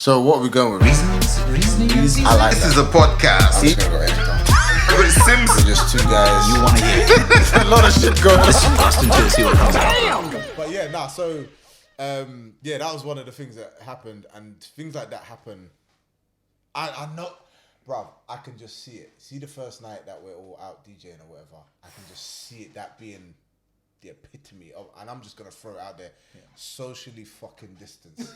So what are we going with? Rzning. I like This that. is a podcast. I'm just gonna go anytime. With Sims. We're just two guys. You want to hear? a lot of shit going on. Listen to it, see what comes out. But yeah, so yeah, that was one of the things that happened, and things like that happen. I know, bruv, I can just see it. See the first night that we're all out DJing or whatever, I can just see it, that being the epitome of, and I'm just gonna throw it out there, socially fucking distance.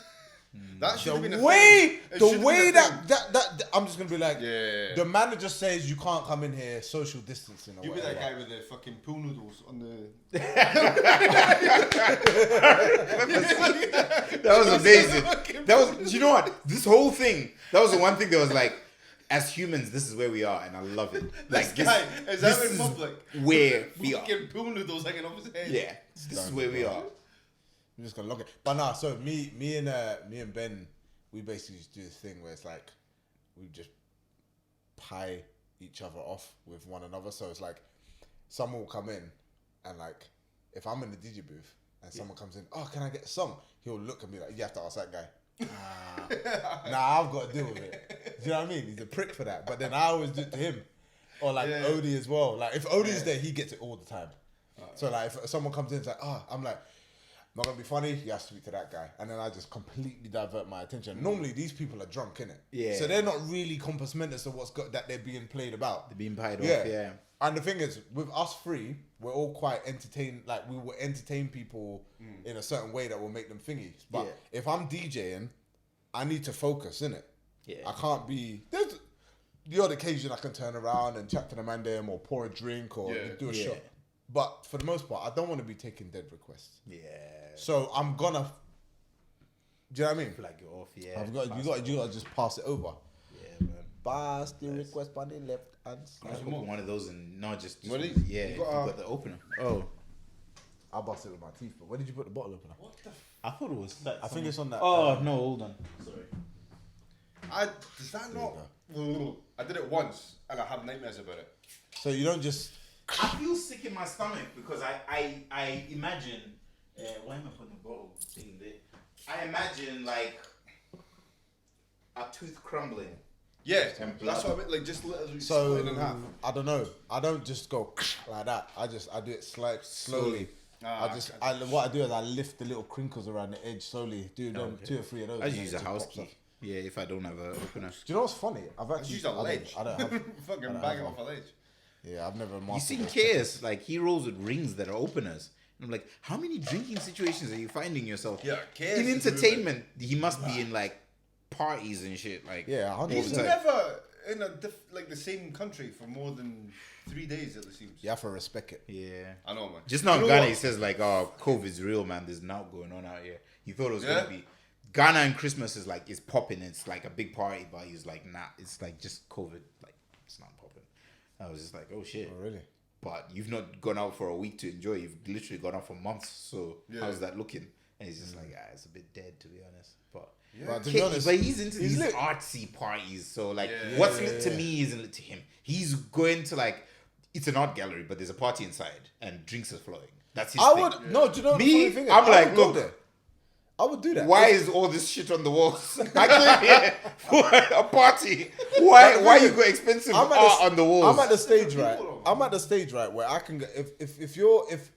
That should have been a The way thing. It should have been a that I'm just gonna be like, Yeah. the manager says you can't come in here, social distancing or You be whatever. that guy with the fucking pool noodles on the. That was amazing. That was, you know what? This whole thing, that was the one thing that was like, as humans, this is where we are, and I love it. Like This guy is this out in is public. where we are. Fucking pool noodles hanging off his head. Yeah, this is where we are. I'm just gonna lock it. But nah, so me and Ben, we basically just do this thing where it's like we just pie each other off with one another. So it's like someone will come in and like if I'm in the DJ booth and someone comes in, oh, can I get a song? He'll look at me like, you have to ask that guy. Nah, I've got to deal with it. Do you know what I mean? He's a prick for that. But then I always do it to him. Or like Odie as well. Like if Odie's there, he gets it all the time. So like if someone comes in, it's like, oh, I'm like, not gonna be funny, you have to speak to that guy. And then I just completely divert my attention. Normally these people are drunk, innit? Yeah. So they're not really compass mentis of what's got that they're being played about. They're being pied off, Yeah. yeah. And the thing is, with us three, we're all quite entertained. Like we will entertain people in a certain way that will make them thingy. But Yeah. if I'm DJing, I need to focus, innit? Yeah. I can't be. There's the odd occasion I can turn around and chat to the man them or pour a drink or do a Yeah. shot. But for the most part, I don't want to be taking dead requests. Yeah. So I'm gonna. Do you know what I mean? Flag it off, yeah. You got to just pass it over. Yeah, man. Pass the request on the left hand I side. put one of those and not just What is- yeah, you you got, got the opener. Oh, I bust it with my teeth. But where did you put the bottle opener? I thought it was. I think it's on that. Oh no, hold on. Sorry. Does that not? I did it once and I have nightmares about it. So you don't just. I feel sick in my stomach because I imagine why am I putting the bottle thing there? I imagine like a tooth crumbling. Yeah, And that's blood. what I mean. Like just literally So split it in half. I don't know. I don't just go like that. I do it slowly. What I do is I lift the little crinkles around the edge slowly. Do them 2 or 3 of those. I and just then use it a just house pops key. off. Yeah, if I don't have an opener. Do you know what's funny? I've actually Use a ledge. I don't have. Fucking don't bang have off a ledge. Yeah, I've never. You mastered seen those Chaos, like he rolls with rings that are openers. And I'm like, how many drinking situations are you finding yourself? Yeah, Chaos in is entertainment, he must be in like parties and shit. Like, Yeah, 100%. He's never in like the same country for more than 3 days. It seems. You have to respect it. yeah. I know, man. Just now You in know Ghana, what? he says like, "Oh, COVID's real, man. There's now going on out here." He thought it was Yeah? gonna be Ghana and Christmas is like it's popping. It's like a big party, but he's like, "Nah, it's like just COVID. Like it's not popping." I was just like, "Oh shit!" Oh, really? But you've not gone out for a week to enjoy. You've literally gone out for months. So Yeah. how's that looking? And he's just like, it's a bit dead to be honest. But But to be honest, but he's into he's these lit. artsy parties. So like, Yeah. what's lit to me isn't lit to him. He's going to like, it's an art gallery, but there's a party inside and drinks are flowing. That's his I thing. would no. Do you know Me, the funny thing is? I'm I like, would go look. there. I would do that. Why is all this shit on the walls? I came here for a party. Why you got expensive art on the walls? I'm at the stage right. I'm at the stage right where I can go if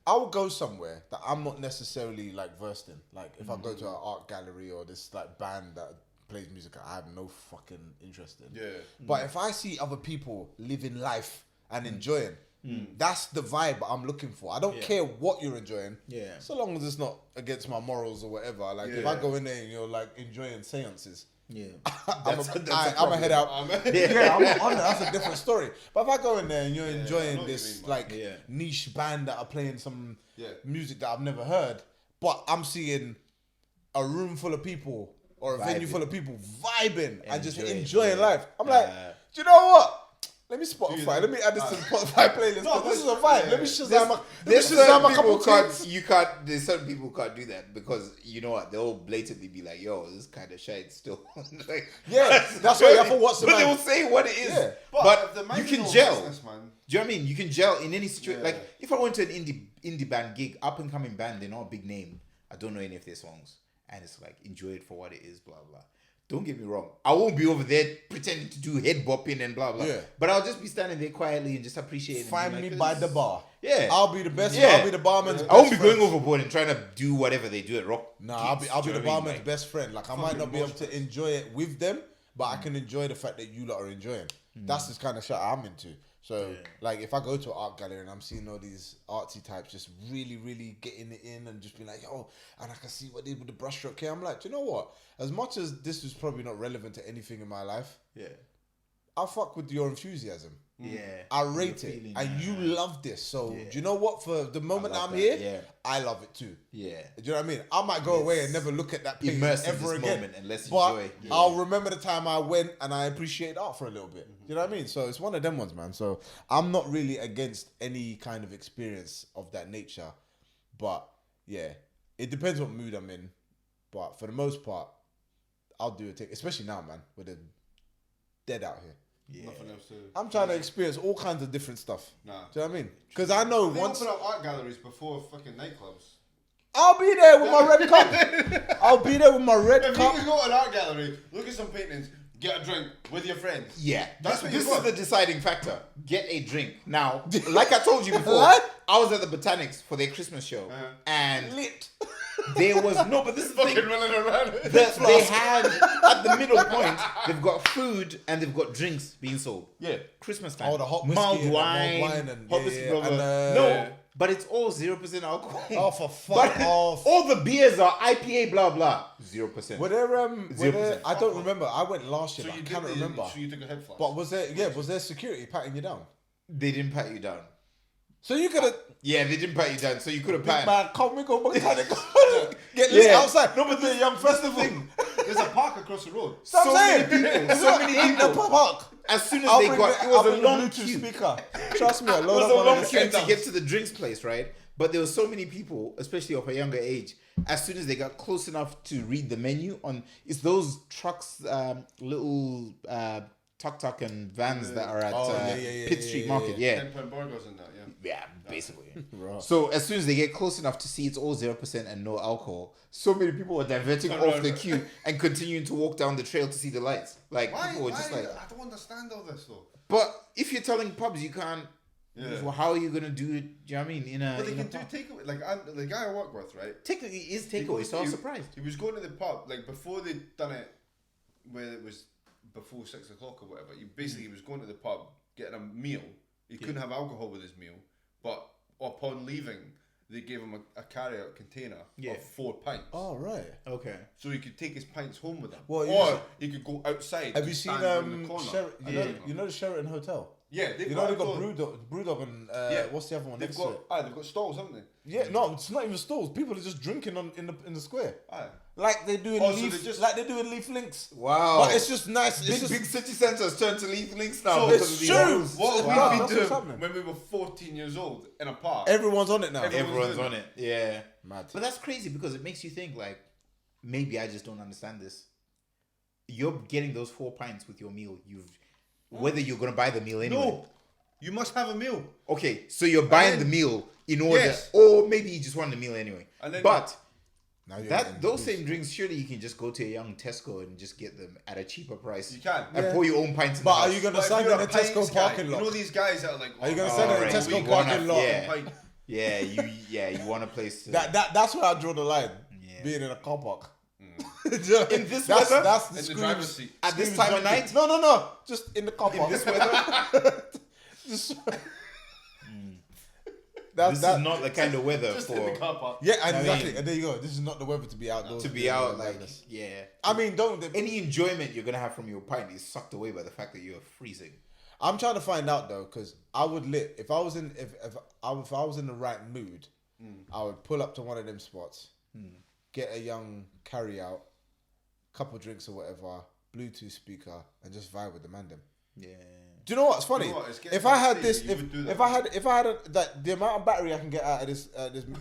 I would go somewhere that I'm not necessarily like versed in. Like if I go to an art gallery or this like band that plays music I have no fucking interest in. Yeah. But if I see other people living life and enjoying, that's the vibe I'm looking for. I don't care what you're enjoying. Yeah. So long as it's not against my morals or whatever. Like if I go in there and you're like enjoying seances. yeah. I'm a head out. I'm on it. That's a different story. But if I go in there and you're I know enjoying what this you mean, man. like niche band that are playing some Yeah. music that I've never heard, but I'm seeing a room full of people or a venue Vibing. full of people vibing and just Enjoying, enjoying yeah. life, I'm like, Yeah. do you know what? Let me Spotify. Let me add this to the Spotify playlist. No, this is a vibe. Let me Shazam. Let me There's Shazam certain a people couple can't. tunes. You can't. There's certain people who can't do that because you know what? They'll blatantly be like, "Yo, this kind of shit still." Like, Yeah, that's why you have to watch the But man. they'll say what it is. Yeah. But, the you can marginal gel. business, man. Do you know what I mean? You can gel in any situation. Yeah. Like if I went to an indie band gig, up and coming band, they're not a big name. I don't know any of their songs, and it's like enjoy it for what it is, blah blah. Don't get me wrong. I won't be over there pretending to do head bopping and blah blah. Yeah. But I'll just be standing there quietly and just appreciating. Find me by the bar. Yeah. I'll be the best. Yeah. I'll be the barman's. I won't be best going friend. overboard and trying to do whatever they do at rock. Nah, I'll be gigs, do the you know what I mean? barman's Like, best friend. Like I might not be able to enjoy it with them, but I can enjoy the fact that you lot are enjoying. That's the kind of shit I'm into. So like if I go to an art gallery and I'm seeing all these artsy types just really, really getting it in and just being like, yo, and I can see what they did with the brushstroke here. I'm like, do you know what? As much as this is probably not relevant to anything in my life, I fuck with your enthusiasm. Yeah. I rate Your it. feeling, And you love this. So do you know what? For the moment love I'm that, here, yeah. I love it too. Yeah. Do you know what I mean? I might go away and never look at that painting Immerse in ever this again. moment and let's but enjoy. Yeah. I'll remember the time I went and I appreciated art for a little bit. Do you know what I mean? So it's one of them ones, man. So I'm not really against any kind of experience of that nature. But yeah, it depends what mood I'm in. But for the most part, I'll do a thing, especially now, man, with the dead out here. Yeah. Nothing else to. I'm trying to experience all kinds of different stuff. Nah. Do you know what I mean? Because I know They once open up art galleries before fucking nightclubs. I'll be there with my red cup. I'll be there with my red If you cup. can go to an art gallery, look at some paintings, get a drink with your friends. Yeah, That's what this you is want. the deciding factor. Get a drink. Now, like I told you before, What? I was at the Botanics for their Christmas show, and Lit. there was no. But this is the thing. Fucking running around. They had at the middle point. They've got food and they've got drinks being sold. Yeah. Christmas time. Oh, the hot whiskey mulled and the wine, mulled wine and- hot yeah, whiskey, yeah, blah, blah. and, No, but it's all 0% alcohol. Oh, for But fuck off. all the beers are IPA, blah blah. 0%. Were there, were 0%. there, I don't remember. I went last year, So but you I can't did remember. So you took a head flash. But was there security patting you down? They didn't pat you down. So you could have Yeah, they didn't pat you down, so you could have big patted. man, come we go mechanic. Get lit Yeah. outside. No, but the young festival. There's a park across the road. Stop So saying. many people, It's so not many in the people. park. As soon as I'll they bring got, the- it was I'll a bring the long Bluetooth queue. speaker. Trust me, I It load was up a one long of the queue to sensors. get to the drinks place, right? But there were so many people, especially of a younger age. As soon as they got close enough to read the menu on, it's those trucks, little tuk-tuk and vans that are at Pitt Street Market. Yeah, 10-pound burgers and that, yeah. yeah, basically. Right. So as soon as they get close enough to see it's all 0% and no alcohol, so many people are diverting No, off no, the no. queue and continuing to walk down the trail to see the lights. Like Why? people were just like, I don't understand all this though. but if you're telling pubs you can't, Yeah. well, how are you gonna do it? Do you know what I mean? But they in a can do pub? takeaway. Like the guy I work with, right? Technically, it is He takeaway, goes- so I was he- surprised. He was going to the pub like before they'd done it, where it was before 6 o'clock or whatever. He basically was going to the pub getting a meal. He couldn't have alcohol with his meal, but upon leaving, they gave him a carry-out container Yeah. of 4 pints. Oh right. Okay. So he could take his pints home with him, Well, you or should- he could go outside. Have and you seen stand around the corner. you know the Sheraton Hotel? Yeah, they've You know they got outdoor- Brewdog and Yeah. what's the other one They've next got to it? they've got stalls, haven't they? Yeah, no, it's not even stalls. People are just drinking in the square, Aye. like they do in Oh, so Leaf, they just- like they do in Leaf Links. Wow. But it's just nice. It's big, just, big city centres turned to Leaf Links now. So because it's of these true. rules. What have Wow, we that's been what's doing happening. when we were 14 years old in a park? Everyone's on it now. Everyone's on it. Yeah. Mad. But that's crazy because it makes you think like, maybe I just don't understand this. You're getting those 4 pints with your meal. Whether you're gonna buy the meal anyway. No, you must have a meal. Okay, so you're buying then- the meal in order, Yes. or maybe you just want the meal anyway. And then- But Now you're getting those loose. same drinks, surely you can just go to a young Tesco and just get them at a cheaper price. You can. And Yeah. pour your own pints in But the are house. you gonna But if sign you're in a pints Tesco guy, parking lot? You know these guys that are like, Are you gonna oh, send it in a alright, Tesco we wanna- parking lot? yeah. pint. Yeah, you want a place to... That's where I draw the line. Yeah. Being in a car park. In this that's, weather? that's the In the screams- driver's seat. At this screams time of junkie. night? No. Just in the car park. this weather? Just- This that- is not the kind of weather Just for... in the car park. Yeah, and I exactly. mean- And there you go. This is not the weather to be outdoors. to be doing out, all like, madness. yeah. I mean, Any enjoyment you're going to have from your pint is sucked away by the fact that you're freezing. I'm trying to find out though, because I would if I was in if I was in the right mood, I would pull up to one of them spots, get a young carry out, couple drinks or whatever, Bluetooth speaker, and just vibe with the man them. Yeah. Do you know what's funny? You know what, it's getting If I to had the this, stage that you would do that. if I had that the amount of battery I can get out of this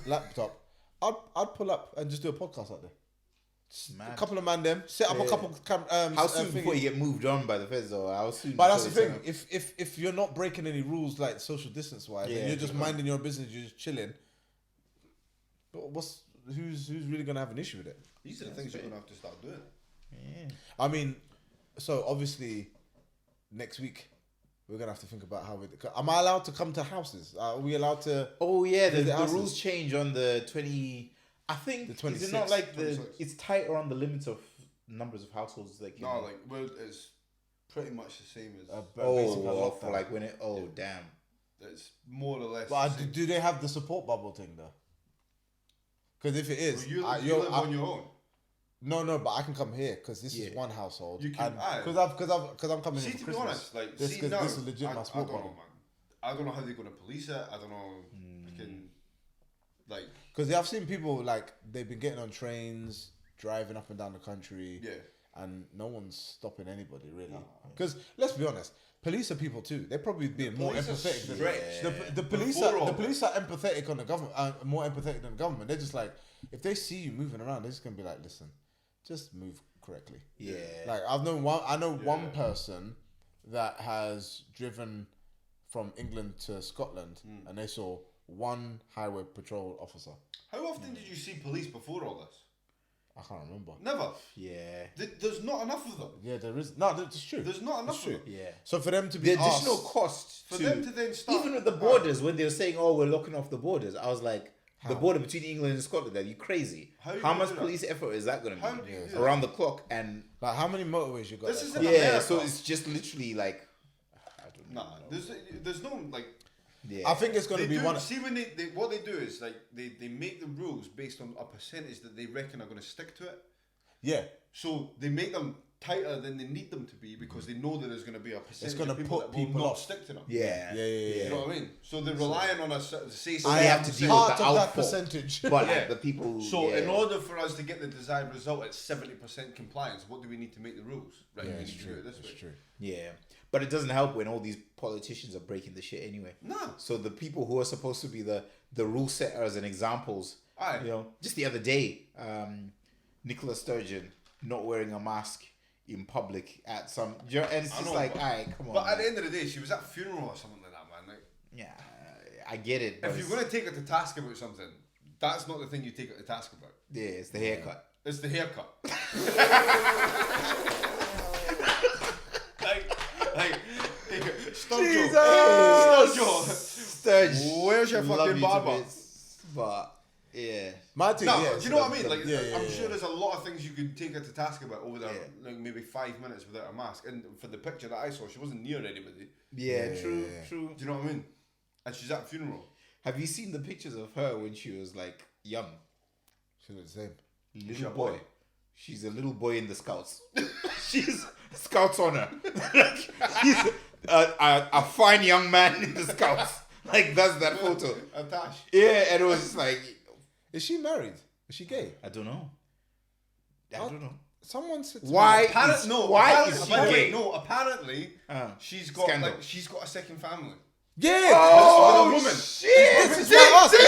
laptop, I'd pull up and just do a podcast out there. Mad. A couple of man them, set up a couple. How soon before you get moved on by the feds, or how soon? But that's the before thing. they turn up? If you're not breaking any rules like social distance wise, Yeah, and you're just true. minding your business, you're just chilling. But who's really gonna have an issue with it? These are the things you're gonna have to start doing. Yeah. I mean, so obviously, next week we're gonna have to think about how we. Am I allowed to come to houses? Are we allowed to? Oh yeah, Visit the houses? rules change on the 20. I think The is it not 26th, like the 26th. it's tighter on the limits of numbers of households that can. No, like it's pretty much the same as. Basically a for lockdown. like when it. Oh damn. It's more or less. But the same. do they have the support bubble thing though? Because if it is, Well, you live on your own. no, but I can come here because this is Yeah. one household. You can- because I'm coming See, here to for be Christmas. honest, like this, see now, this is legit my I support don't know, bubble. man. I don't know how they're gonna police it. I don't know. Fucking, like Because I've seen people like they've been getting on trains, driving up and down the country. yeah. And no one's stopping anybody really. Because let's be honest, police are people too. They're probably being more police are empathetic than stretched. the police. Before all The police are empathetic on the government, more empathetic than the government. They're just like, if they see you moving around, they're just gonna be like, listen, just move correctly. Yeah. Like I know one person that has driven from England to Scotland, and they saw one highway patrol officer. How often did you see police before all this? I can't remember. Never. Yeah. There's not enough of them. Yeah, there is. No, that's true. There's not enough It's of true. them. Yeah. So for them to be The additional asked, cost For to, them to then start even with the borders when they were saying, "Oh, we're locking off the borders," I was like, "The border between England and Scotland? Are you crazy? How you How gonna much do that? police effort is that going to How do be you do that? around the clock?" And like, how many motorways you got? This that is cross? in yeah, America. so it's just literally like, I don't know. Nah, there's no like. Yeah. I think it's going They to be do, one. see when they what they do is like they make the rules based on a percentage that they reckon are going to stick to it. Yeah, So they make them tighter than they need them to be because they know that there's going to be a percentage gonna of people put that will people not off. stick to them. yeah. You know what I mean? So they're relying on a say. I have to deal with part the of that output. percentage. But Yeah. like the people. So yeah. in order for us to get the desired result at 70% compliance, what do we need to make the rules? Right, Yeah, we it's need to true. do it this It's way. true. Yeah, but it doesn't help when all these politicians are breaking the shit anyway. No. So the people who are supposed to be the rule setters and examples, Aye. you know, just the other day, Nicola Sturgeon not wearing a mask in public at some, and it's I just know, like, but- alright, come on. But at the man. end of the day, she was at a funeral or something like that, man. Like, Yeah, I get it. But if you're going to take her to task about something, that's not the thing you take her to task about. yeah, it's the haircut. It's the haircut. like, Jesus! Sturgeon. Sturge. Where's your love fucking you to barber? bits, but yeah. My thing, No, yeah, do you so know what I the- mean? Like, yeah, I'm sure there's a lot of things you could take her to task about over there, Yeah. like maybe 5 minutes without a mask. And for the picture that I saw, she wasn't near anybody. Yeah, Yeah, true, yeah. true. Do you know what I mean? And she's at a funeral. Have you seen the pictures of her when she was like young? She looked the same. Little a boy. boy? She's a little boy in the scouts. She's scouts on her. Like, he's a fine young man in the scouts. Like that's that photo. And Tash. Yeah, and it was just like, Is she married? Is she gay? I don't know. I don't know. Someone said to me- Why? Why is she by the way, gay? no, apparently she's got Scandal. she's got a second family. Yeah. Oh, woman. shit! This is why us. This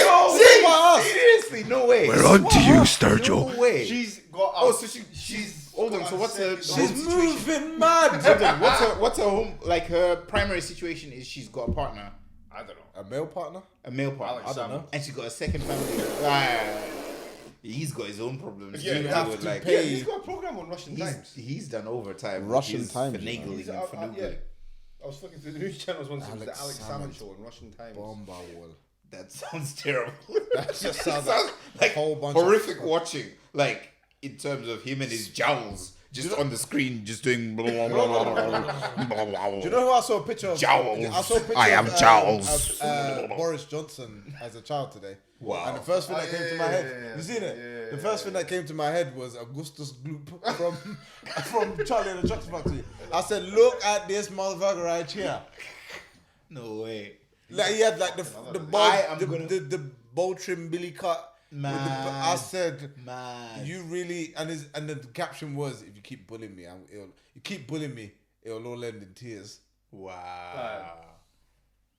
is why us. Seriously, no way. We're on to you, Sturgill. No way. She's got. Oh, so she's hold on. got So a what's her? second- She's moving mad. What's her home? Like her primary situation is she's got a partner, I don't know. A male partner? a male partner, Alex I don't Salmon. know. and she's got a second family. He's got his own problems. Yeah, You you know, have with, to like, pay- Yeah, he's got a program on Russian Times. He's done overtime. Russian with his Times, you know. finagling He's, and finagling. yeah. I was flicking through the news channels once. It was the Alex Alex Salmon Salmon. show on Russian Times. Bomba wall. That sounds terrible. That just sounds Sounds like like a whole bunch of horrific stuff. watching. Like in terms of him and his jowls, just on the screen, just doing blah blah blah blah blah blah. Do you know who I saw a picture of? Jowls. I saw a picture I am of, jowls. Boris Johnson as a child today. Wow. And the first thing that came to my head, yeah, you seen it? yeah, The first thing that came to my head was Augustus Gloop from Charlie and the Chocolate Factory. I said, look at this motherfucker right here. No way. Like he had like the bow, I am the, gonna- the bow trim Billy cut. with the- I Mad. said, Man. you really, and the caption was, if you keep bullying me, it'll all end in tears. Wow.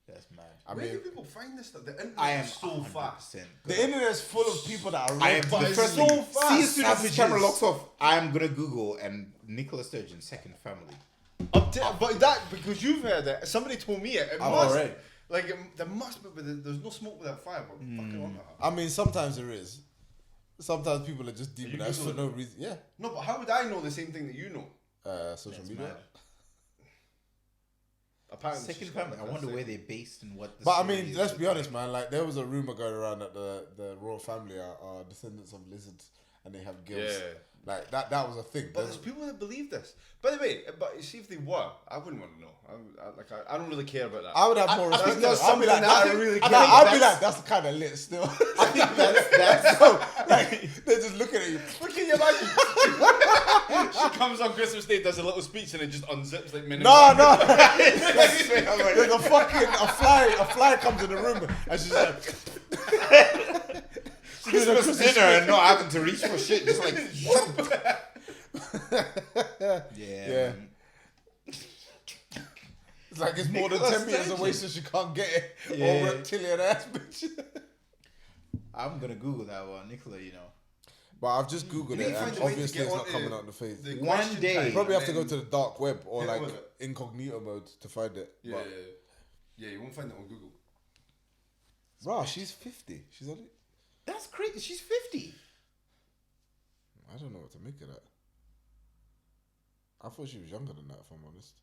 That's mad. I Where mean, do people find this stuff? The internet I am is so fast. 100%. the internet's full of people that are I am red, but it's firstly, so fast. see as soon as the Savages. camera locks off, I am gonna Google and Nicola Sturgeon second family. But that because you've heard it. Somebody told me it. It I've must. already. Like there must be, but there's no smoke without fire. But fucking on that. I mean, sometimes there is, Sometimes people are just demonized for no reason. Yeah. No, but how would I know the same thing that you know? Social That's media. mad. Apparently, Second she's got family. I like wonder a where thing. they're based and what. The But I story mean, is let's with be them. honest, man. Like, there was a rumor going around that the royal family are descendants of lizards and they have gills. Yeah. Like that was a thing. But there's people that believe this. By the way, but see if they were, I wouldn't want to know. I don't really care about that. I would have more respect. that's I'd be something like, that I that's- really I'd care be about. like, that's kind of lit still. I think that's Like, they're just looking at you. But can you imagine? She comes on Christmas Day, does a little speech, and it just unzips like minute. No. There's a fly comes in the room and she's like, Christmas dinner and not having to reach for shit. Just like yeah. man. It's like it's more than Nicola 10 meters away, Sturgeon. so she can't get it. Yeah. Or reptilian ass bitch. I'm gonna Google that one, Nicola. You know, But I've just googled You need it, to and find a way to obviously get it's not onto coming out in the face. the One question day. time You probably and have to go then- to the dark web or Hit like with it. incognito mode to find it. Yeah, But, yeah, you won't find it on Google. rah, she's 50. She's only. that's crazy. She's 50. I don't know what to make of that. I thought she was younger than that, if I'm honest.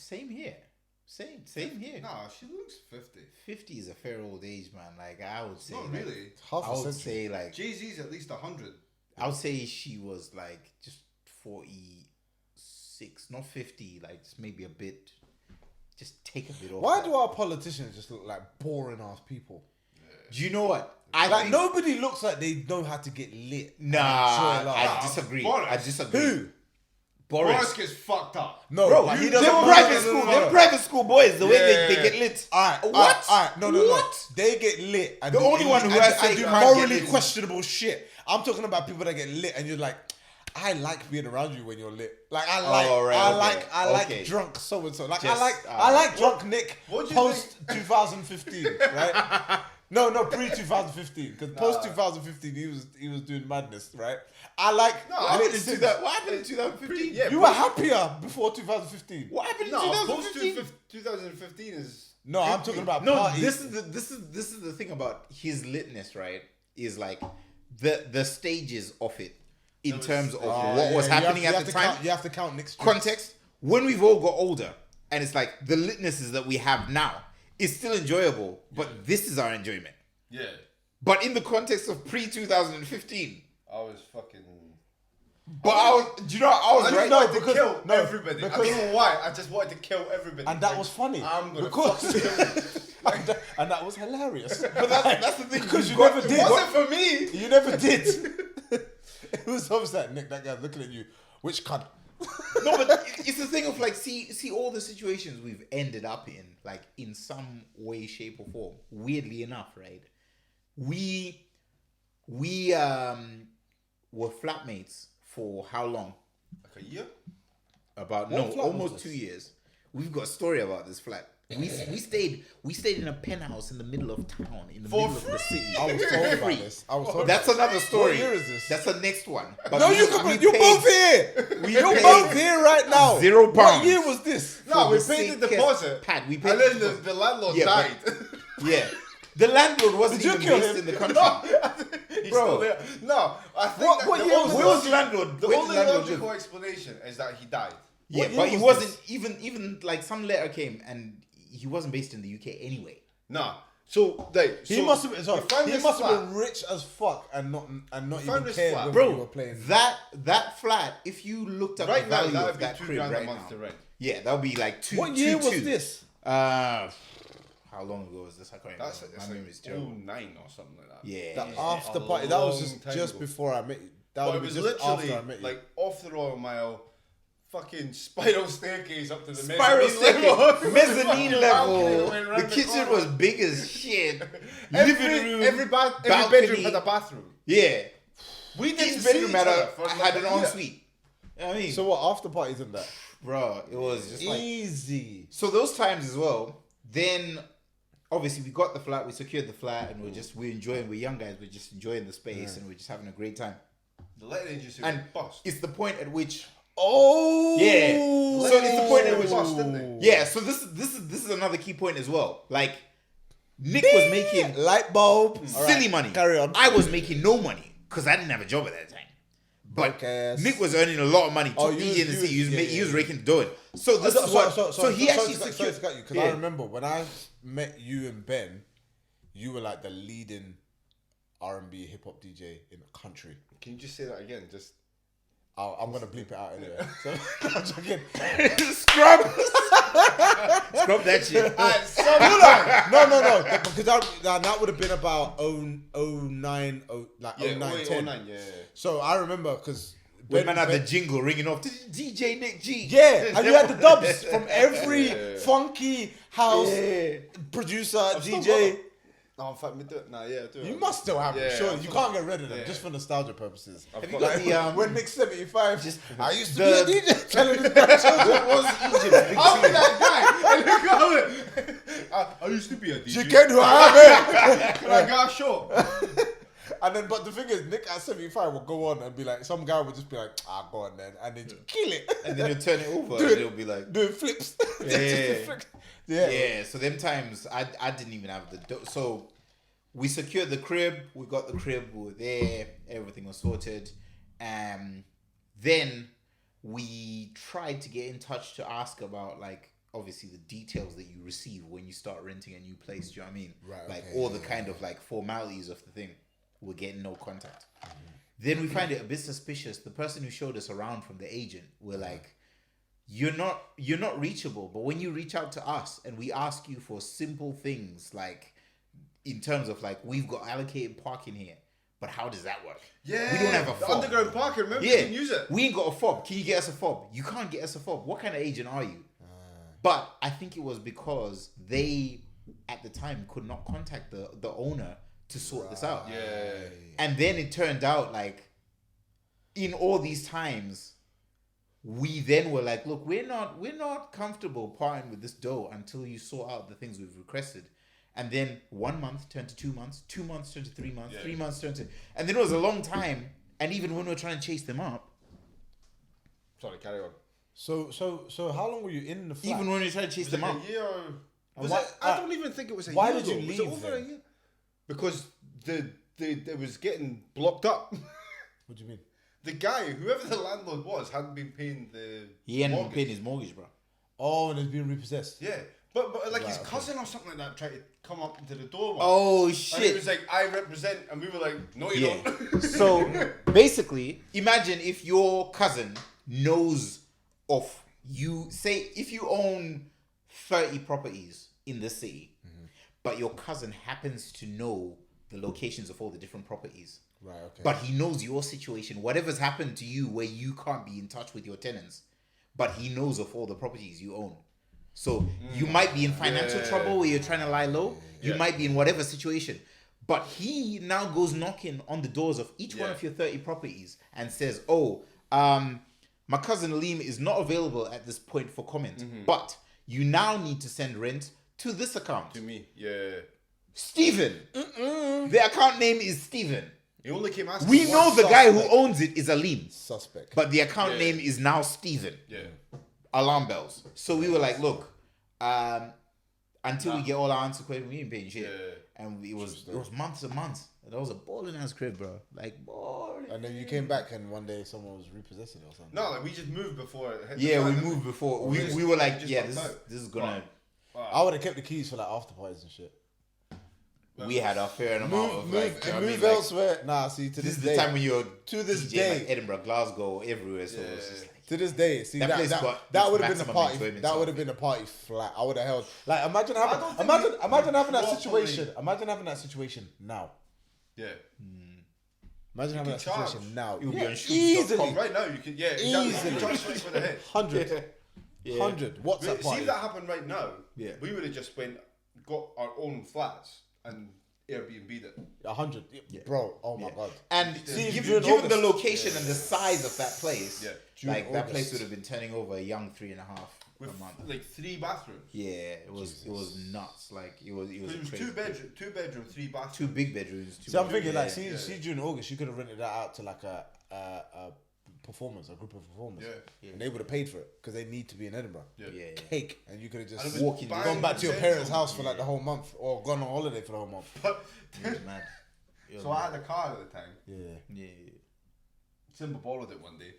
Same here. Same here. Nah, she looks 50. 50 is a fair old age, man. Like I would say, Not like, really. Half I a would century. say like Jay-Z's at least 100. I would say she was like just 46, not 50. Like just maybe a bit. Just take a bit off. Why that. do our politicians just look like boring ass people? Do you know what? I Like think, nobody looks like they know how to get lit. Nah, Enjoy life. I disagree. Boris. I disagree. Who? Boris gets fucked up. No, Bro, you- he them doesn't private school. Them private school boys, the way they get lit. Alright, What? Alright, no. What? They get lit. And The do only one who and- I say and do can't get morally lit is- questionable shit. I'm talking about people that get lit, and you're like, I like being around you when you're lit. Like I like, right, I okay, like okay. drunk so and so. Like Just, I like drunk Nick what do you post 2015, right? No, pre 2015, because post 2015 he was doing madness, right? I like. No, What happened in since- 2015? Yeah, You were happier before 2015. What happened in No, 2015? post 2015 is. No, I'm talking about No, parties. this is the thing about his litness, right? Is like the stages of it in terms of what was happening at the time. You have to count Nick's Context: when we've all got older, and it's like the litnesses that we have now is still enjoyable, but this is our enjoyment. Yeah, But in the context of pre 2015, I was fucking. but I was, do you know, I was I just right. wanted because- to kill no, everybody. I because- don't know why. I just wanted to kill everybody. And that Like, was funny. I'm gonna Because- fucking kill you. and that was hilarious. But that's the thing, Because you got- never It did. wasn't for me. You never did. It was almost like Nick, that guy looking at you. Which cunt? No, but it's the thing of like, see all the situations we've ended up in, like in some way, shape, or form. Weirdly enough, right? We were flatmates for how long? Like a year? What About no, flat was almost this? 2 years. We've got a story about this flat. We stayed in a penthouse in the middle of town, in the For middle of the city. I was told about this. I was told That's about another story. What year is this? That's the next one. But No, we- you we come. You're paid both here. We You're paid both here right now. £0. What year was this? No, for we the paid the sickest deposit. pad. We paid And the then deposit. the landlord Yeah, died. Yeah. The landlord wasn't Did you even kill based him? in the country. He's Bro. still there. No, I think What- that what the year only was Where was the landlord? The Where did only the landlord logical live? explanation is that he died. Yeah, year but he was wasn't even like some letter came and he wasn't based in the UK anyway. Nah. So like He so must have been. Sorry, we found he this must have flat. been rich as fuck and not found even this cared flat. when Bro, you were playing. that flat, if you looked up Right the now, value that of would be that £2 crib grand right a month now, to rent. yeah, that would be like two. What year was two. this? How long ago was this? I can't That's remember. it's My like memory's terrible. 09 or something like that. Yeah. The after a party. That was long time just ago. before I met you. That But would it be was just literally after I met you. like off the Royal Mile, fucking spiral staircase up to the Spiral mezzanine staircase, mezzanine Fucking balcony level. that went round The kitchen corner. was big as shit. Every Living room, every balcony. bedroom had a bathroom. Yeah. We didn't Each see bedroom each had other a for had like an a year. ensuite. You know what I mean, So what? After parties and that. bro, it was just like Easy. so those times as well. Then obviously we got the flat, we secured the flat, and we're enjoying. We're young guys, we're just enjoying the space, and we're just having a great time. The letting agency And was bust. it's the point at which Oh. Yeah. So it's the point at which Bust, didn't they? yeah. So this is another key point as well. Like Nick was making light bulb. silly Alright, money. Carry on. I was making no money. because I didn't have a job at that time. But Broke ass. Nick was earning a lot of money. Oh, Top you DJ in the was- city. you was- He was raking the dough in. So this is what. So he actually secured. Because I remember when I met you and Ben, you were like the leading R&B hip hop DJ in the country. Can you just say that again? Just I'm gonna bleep it out anyway. So, I'm joking. Scrub that shit. No, because that would have been about 09, like 09, 10. 09, yeah. So I remember because When man had the jingle ringing off, DJ Nick G. yeah, and you had the dubs from every funky house producer, still DJ. No, in fact, me do it. Nah, yeah, do it. You must still have them, Yeah, sure. I've You got- can't get rid of them yeah. just for nostalgia purposes. Have you got the When Nick's 75, I used to the- be a DJ telling his grandchildren. What was Egypt's big I'm tune? that guy. And look at it. I used to be a DJ. You can who I am. Can I got a shot? And then, but the thing is, Nick at 75 will go on and be like, some guy would just be like, go on then, and then just kill it. And then you turn it over Dude. and it'll be like, Doing flips. Yeah. Yeah. yeah. So them times I didn't even have the so we secured the crib. We got the crib. We were there. Everything was sorted. Then we tried to get in touch to ask about like obviously the details that you receive when you start renting a new place. Do you know what I mean? Right, Like okay, all the kind of like formalities of the thing. We're getting no contact. Then we find it a bit suspicious. The person who showed us around from the agent, we're like, you're not reachable. But when you reach out to us and we ask you for simple things, like in terms of like we've got allocated parking here, but how does that work? Yeah. We don't have a the fob. underground parking. Remember, you Yeah, can use it. we ain't got a fob. Can you get us a fob? You can't get us a fob. What kind of agent are you? But I think it was because they at the time could not contact the owner to sort this out. Yeah. And then it turned out like in all these times, we then were like, look, we're not comfortable parting with this dough until you sort out the things we've requested. And then 1 month turned to 2 months, 2 months turned to 3 months, 3 months turned to, and then it was a long time. And even when we were trying to chase them up, Sorry, carry on. So how long were you in the flat? even when we were trying to chase Was it them up, a year? Was why- it? I don't even think it was a why year. did you though. Was leave it over then? a year? Because it was getting blocked up. What do you mean? The guy, whoever the landlord was, hadn't been paying the he hadn't been mortgage. paying his mortgage, bro. Oh, and it's being repossessed. Yeah, but like his Right, okay. cousin or something like that tried to come up to the door. Once. Oh And he shit! was like, "I represent," and we were like, "No, you Yeah. don't." So basically, imagine if your cousin knows of you. Say if you own 30 properties in the city, but your cousin happens to know the locations of all the different properties. Right, okay. But he knows your situation, whatever's happened to you where you can't be in touch with your tenants, but he knows of all the properties you own. So you might be in financial trouble where you're trying to lie low. You might be in whatever situation. But he now goes knocking on the doors of each one of your 30 properties and says, my cousin Aleem is not available at this point for comment, but you now need to send rent to this account. To me, yeah. Stephen. The account name is Stephen. He only came asking. We once. know the guy who suspect. owns it is Aleem, Suspect. but the account Yeah. name is now Stephen. Yeah. Alarm bells. So we were like, look, until we get all our answer questions, we ain't paying shit. Yeah. And it was months and months. And that was a balling ass crib, bro. Like balling. And then you came back and one day someone was repossessing or something. No, like we just moved before it hit the Yeah, we fan. moved before. We We, just- we were like, we just yeah, locked out. this is gonna. I would have kept the keys for like after parties and shit. We had our fair amount of like, you know what I mean? move Like, elsewhere. Nah, see, to this this is day, the time when you're to this DJing, day, like Edinburgh, Glasgow, everywhere. So it's just like, to this day, see That that place that, got that its would have been a maximum party. enjoyment That of would have it. been a party flat. I would have held like imagine don't having think imagine we imagine having that properly- situation. Imagine having that situation now. Yeah. Imagine having that could charge. situation now. It would be Yeah, on shoes.com. easily. Right now, you could. Yeah. Exactly. Easily. You charge 20 for the head. 100. 100. WhatsApp See party. if that happened right now. Yeah. We would have just got our own flats and Airbnb'd it. 100. Bro, oh my god. And See, given during the August- location and the size of that place, Yeah. like During that place August. would have been turning over a young 3.5 With a month. like 3 bathrooms. Yeah, it was nuts. Like it was It was a crazy 2 bedroom, 3 bathrooms. two big bedrooms. See, I'm bedrooms. thinking like, Yeah. see during August, you could have rented that out to like a performers, a group of performers, Yeah. and they would have paid for it because they need to be in Edinburgh. Yeah. Yeah. Cake, and you could have And it just was walking- bang gone back to your central. parents' house for like the whole month, or gone on holiday for the whole month. But It was mad. So I had a car at the time. Yeah. Simba borrowed it one day.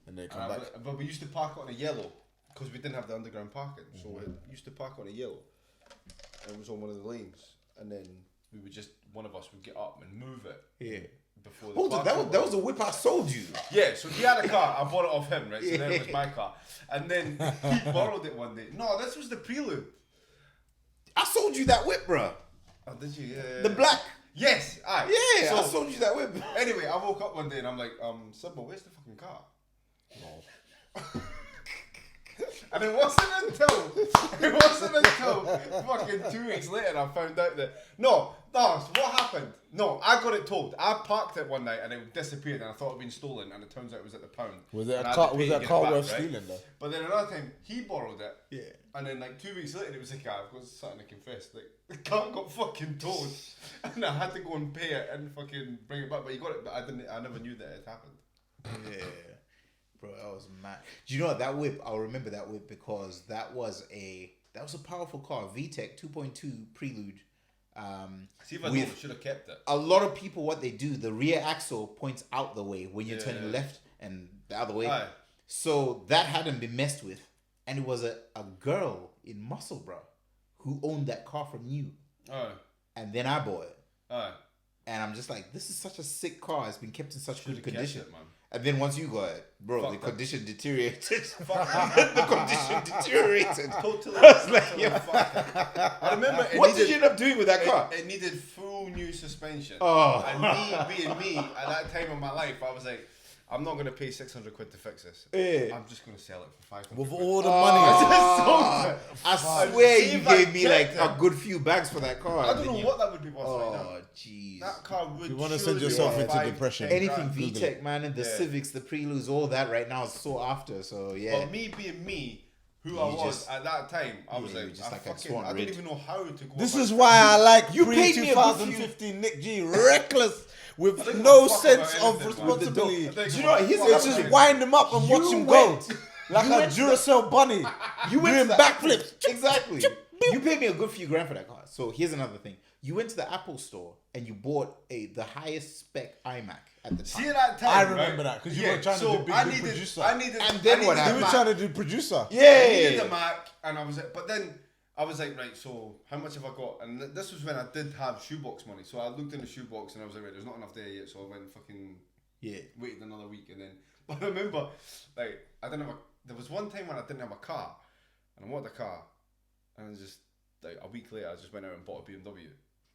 And they come back. But we used to park it on a yellow because we didn't have the underground parking. So we used to park on a yellow. It was on one of the lanes. And then we would just, one of us would get up and move it. Yeah. Before the Hold on, parking that was a whip I sold you. Yeah, so he had a car. I bought it off him, right? So then it was my car. And then he borrowed it one day. No, this was the prelude. I sold you that whip, bro. Oh, did you? Yeah. The black. Yes, aye. Yeah, I So, sold you that whip. anyway, I woke up one day and I'm like, Simba, where's the fucking car? And it wasn't until fucking 2 weeks later I found out that so what happened? No, I got it told. I parked it one night and it disappeared and I thought it had been stolen and it turns out it was at the pound. Was it And a I had car? to pay Was to that get car it back, worth right? stealing though? But then another time he borrowed it. Yeah. And then like 2 weeks later it was like, I've got something to confess. Like the car got fucking towed and I had to go and pay it and fucking bring it back. But you got it. But I never knew that it happened. Yeah. Bro, that was mad. Do you know what, that whip? I'll remember that whip because that was a powerful car, VTEC 2.2 Prelude. See if I should have kept it. A lot of people, what they do, the rear axle points out the way when you're turning left and the other way. Aye. So that hadn't been messed with, and it was a girl in Musselburgh who owned that car from you, Aye. and then I bought it, Aye. and I'm just like, this is such a sick car. It's been kept in such Should've good condition. kept it, man. And then once you got it, bro, Fuck the that. condition deteriorated. Fuck The condition deteriorated. Totally. I was like, totally yeah. fucked it. I remember it What needed, did you end up doing with that car? It needed full new suspension. Oh. And me being me at that time of my life, I was like, I'm not gonna pay 600 quid to fix this. Yeah. I'm just gonna sell it for 500 With quid. all the money. I swear See you if I gave me like kept a it. good few bags for that car. I and don't then know you- what that would be worth right now. Oh, jeez. That car would. You wanna surely send be yourself worth into 5, depression. 10 Anything grand. VTEC, man, and the Yeah. Civics, the Preludes, all that right now is so after. So yeah. But me being me, who I You was just- at that time, I was yeah, you like, were just I like a fucking, swan I don't red. even know how to go. This about is it. why I like You paid me a good few- pre-2015 Nick G, reckless with didn't no give a fuck sense about of anything, man. responsibility. I didn't Do give you know a what? Here's fuck the about other Just thing. anything. wind him up and watch You him went- go like you a went to- Duracell bunny. You went doing to the backflips. Exactly. You paid me a good few grand for that car. So here's another thing. You went to the Apple store and you bought the highest spec iMac at the time. See at that time, I remember right? that, 'cause you were trying to do big I producer. needed, And then what I You needed were a trying Mac. to do producer. I needed Yeah. a Mac, and I was like, but then I was like, right, so how much have I got? And this was when I did have shoebox money, so I looked in the shoebox and I was like, right, there's not enough there yet, so I went and fucking Yeah. waited another week, and then. But I remember, like, I didn't have a. There was one time when I didn't have a car, and I wanted a car, and I just like a week later, I just went out and bought a BMW.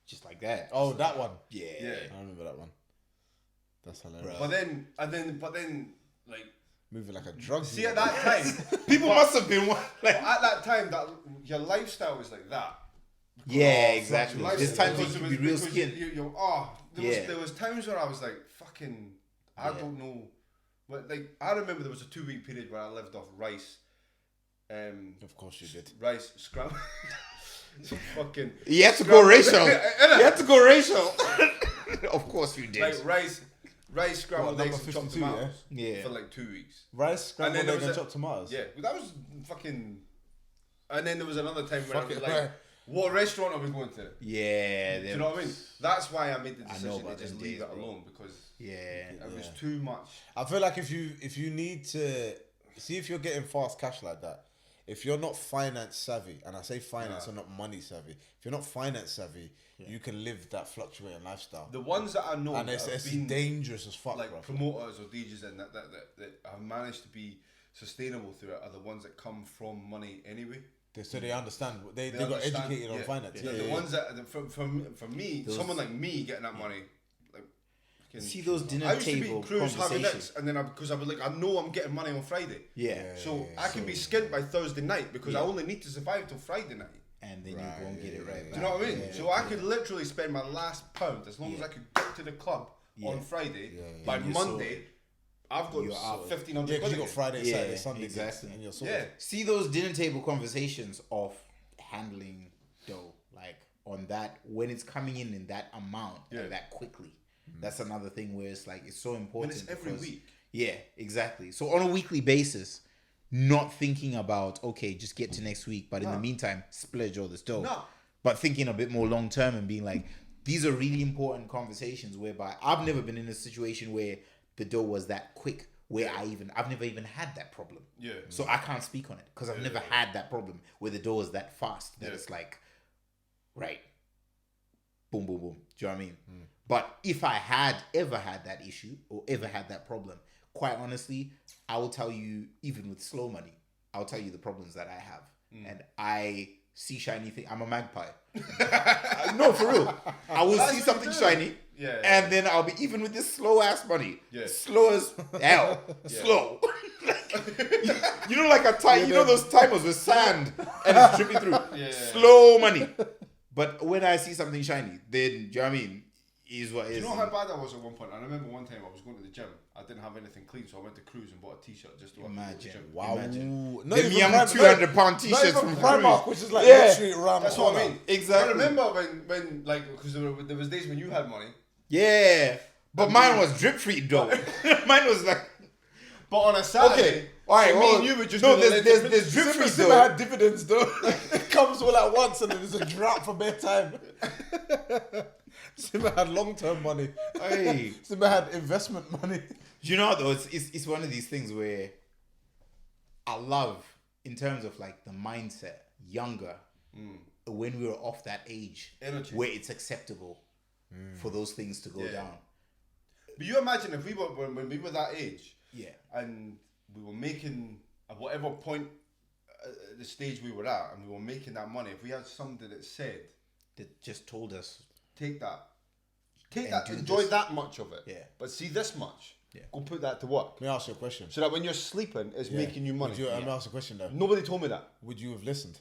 Just like that. Oh, that one. Yeah. Yeah. I remember that one. That's hilarious. But then, like, Moving like a drug see dealer. at that time, People must have been one. Like, at that time, that your lifestyle was like that. yeah, Your exactly. lifestyle- There's times because you it can be was- real because skin. there Yeah. was times where I was like, fucking, I Yeah. don't know. But like, I remember there was a 2-week period where I lived off rice. Of course you did. Rice scrambled. Fucking. You had to go racial. Innit? You had to go racial. Of course you did. Like rice scrambled What, eggs number and chopped 52, tomatoes. yeah. For like 2 weeks. Rice, scrambled there egg, was and a- chopped tomatoes. Yeah, but that was fucking. And then there was another time where I was Fucking like, right. what restaurant are we going to? Yeah. Do you know what I mean? That's why I made the I know decision about to just them leave days, it bro. alone because Yeah. it was too much. I feel like if you need to see if you're getting fast cash like that, if you're not finance savvy, and I say finance and not money savvy, if you're not finance savvy, you can live that fluctuating lifestyle. The ones that I know And that it's have been dangerous as fuck, like bro. promoters or DJs and that have managed to be sustainable through it are the ones that come from money anyway. So they understand. They got understand- educated on yeah. finance. The ones that for me, someone like me getting that money, like fucking- See those dinner I used to be table in Cruise having conversations. this, and then because I was like, I know I'm getting money on Friday. Yeah. So I can be skint by Thursday night because I only need to survive till Friday night. And then you go and get it right back. Do you know what I mean? Yeah. So I could literally spend my last pound as long as I could get to the club on Friday. By And you're Monday, I've got You're out. 1,500 Yeah, because you quid. got Friday, Yeah, Saturday, Sunday, exactly. and you're sorted. Yeah. See those dinner table conversations of handling dough, like on that when it's coming in that amount, like that quickly. That's another thing where it's like it's so important. it's every because- week. Yeah, exactly. So on a weekly basis, not thinking about okay, just get to next week, but in the meantime, splurge all this dough. No. But thinking a bit more long term and being like, these are really important conversations whereby I've never been in a situation where the door was that quick, where I've never even had that problem. Yeah. So I can't speak on it because I've never had that problem where the door is that fast that it's like, right, boom, boom, boom. Do you know what I mean? But if I had ever had that issue or ever had that problem, quite honestly, I will tell you, even with slow money, I'll tell you the problems that I have. And I see shiny thing. I'm a magpie. No, for real. I will see something shiny. Yeah. And then I'll be, even with this slow ass money, Yeah. slow as hell, slow. You know, like a time, you know those timers with sand and it's dripping through. Slow money. But when I see something shiny, then, do you know what I mean? Is what is. You know how bad I was at one point? I remember one time I was going to the gym. I didn't have anything clean, so I went to Cruise and bought a t-shirt just to go to the Imagine. gym. Wow. Imagine. Not Them even young Prime- 200-pound not t-shirts even from Primark, Cruise. which is like Yeah. literally around That's the what corner. I mean. Exactly. I remember when like, because there was days when you had money, Yeah. But mine was drip free though. Mine was like, but on a Saturday, all right, so me well, and you would just no, do the there's drip free Simba though. had dividends though. It comes all at once and then there's a drought for bedtime. Simba had long-term money. Hey. Simba had investment money. You know though, it's one of these things where I love, in terms of like the mindset, younger, when we were off that age, Energy. where it's acceptable for those things to go down. But you imagine if we were when we were that age, Yeah. and we were making at whatever point at the stage we were at, and we were making that money. If we had somebody that said, That just told us, "Take that, do enjoy this." that much of it, Yeah. but see this much, Yeah. go put that to work, Let me ask you a question. so that when you're sleeping, it's making you money." Let me ask you a question though. Nobody told me that. Would you have listened?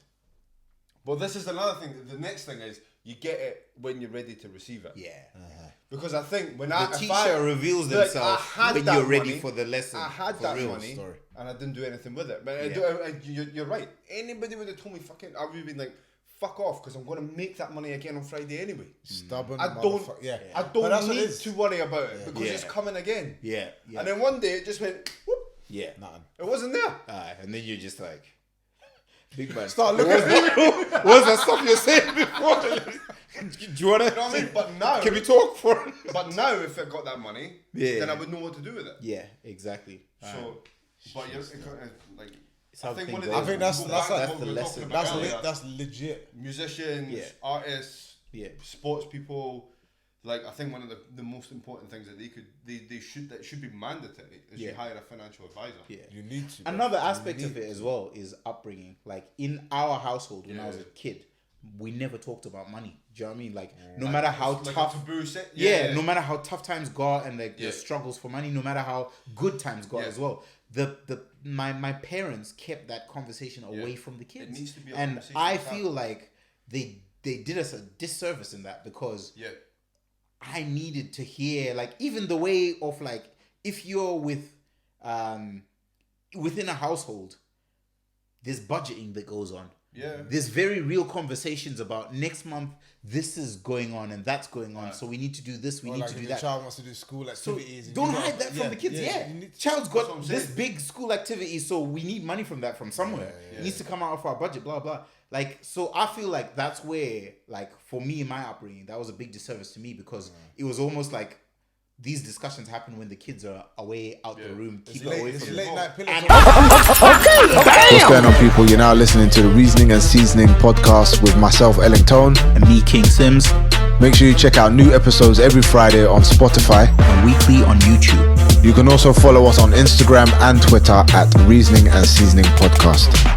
But this is another thing. The next thing is you get it when you're ready to receive it. yeah. Because I think when The if teacher reveals like, themselves I had when that you're ready money, for the lesson. I had for that real. money, story. and I didn't do anything with it. But you're right. Anybody would have told me fucking, I would have been like, fuck off, because I'm going to make that money again on Friday anyway. Stubborn. I don't. motherfucker. Yeah. I But that's don't what it need is. to worry about it because Yeah. it's coming again. Yeah. Yeah. And then one day it just went. Whoop, yeah. Nothing. it wasn't there. And then you're just like, big man. Start looking at What's that stuff you're saying before? Do you want You know what I mean? But now, Can we talk for it? but now if I got that money, Yeah. then I would know what to do with it. Yeah, exactly. So, but you're like. It's how I think things one of go. the I think that's- go that's back to like- what we the were lesson. talking about earlier. that's legit. Musicians, Yeah. artists, Yeah. sports people. Like I think one of the most important things that that should be mandatory is you Yeah. hire a financial advisor. Yeah. You need to. bro. Another You aspect of need it as well is upbringing. Like in our household when I was Yeah. a kid, we never talked about money. Do you know what I mean? Like no matter how It's like tough, a taboo set. yeah, no matter how tough times got and like Yeah. the struggles for money, no matter how good times got Yeah. as well. My parents kept that conversation away from the kids. needs to be a and conversation I to have. feel like they did us a disservice in that because Yeah. I needed to hear like even the way of like if you're with within a household, there's budgeting that goes on. Yeah. There's very real conversations about next month this is going on and that's going on. So we need to do this, we Or need like to if do your that. child wants to do school So activities. and don't you gotta- hide that from the kids. Yeah, you need to- child's That's what got I'm this saying. big school activity, so we need money from that from somewhere. It needs to come out of our budget. Blah blah. Like so, I feel like that's where, like for me in my upbringing, that was a big disservice to me because it was almost like these discussions happen when the kids are away out the room, keep it away It's from late them. night pillow And- talk. What's going on, people? You're now listening to the Rzning and Seasoning podcast with myself, Ellington. and me, King Sims, Make sure you check out new episodes every Friday on Spotify. and weekly on YouTube. You can also follow us on Instagram and Twitter at Rzning and Seasoning Podcast.